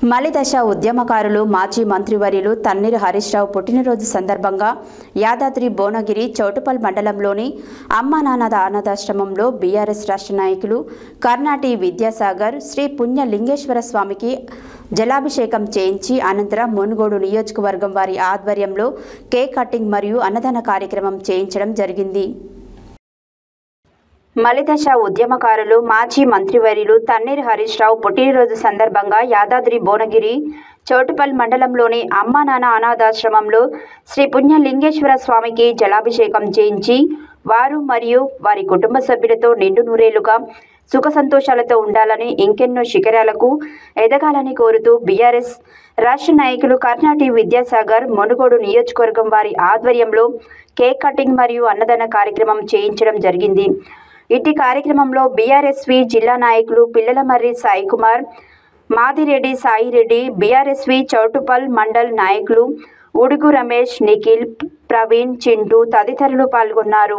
మలిదశ ఉద్యమకారులు మాజీ మంత్రివర్యులు తన్నీరు హరీష్ రావు పుట్టినరోజు సందర్భంగా యాదాద్రి భువనగిరి చౌటుప్పల్ మండలంలోని అమ్మా నాన్న అనాథాశ్రమంలో బీఆర్ఎస్ రాష్ట్ర నాయకులు కర్నాటి విద్యాసాగర్ శ్రీ పుణ్య లింగేశ్వర స్వామికి జలాభిషేకం చేయించి అనంతరం మునుగోడు నియోజకవర్గం వారి ఆధ్వర్యంలో కేక్ కటింగ్ మరియు అన్నదాన కార్యక్రమం చేయించడం జరిగింది. మలిదశ ఉద్యమకారులు మాజీ మంత్రివర్యులు తన్నీరు హరీష్ రావు పుట్టినరోజు సందర్భంగా యాదాద్రి భువనగిరి చౌటుప్పల్ మండలంలోని అమ్మా నాన్న అనాథాశ్రమంలో శ్రీ పుణ్య లింగేశ్వర స్వామికి జలాభిషేకం చేయించి వారు మరియు వారి కుటుంబ సభ్యులతో నిండు నూరేళ్లుగా సుఖ సంతోషాలతో ఉండాలని ఇంకెన్నో శిఖరాలకు ఎదగాలని కోరుతూ బీఆర్ఎస్ రాష్ట్ర నాయకులు కర్నాటి విద్యాసాగర్ మునుగోడు నియోజకవర్గం వారి ఆధ్వర్యంలో కేక్ కటింగ్ మరియు అన్నదాన కార్యక్రమం చేయించడం జరిగింది. ఇట్టి కార్యక్రమంలో బీఆర్ఎస్వి జిల్లా నాయకులు పిల్లలమర్రి సాయి కుమార్, మాదిరెడ్డి సాయిరెడ్డి, బీఆర్ఎస్వి చౌటుప్పల్ మండల్ నాయకులు ఉడుగు రమేష్, నిఖిల్, ప్రవీణ్, చింటూ తదితరులు పాల్గొన్నారు.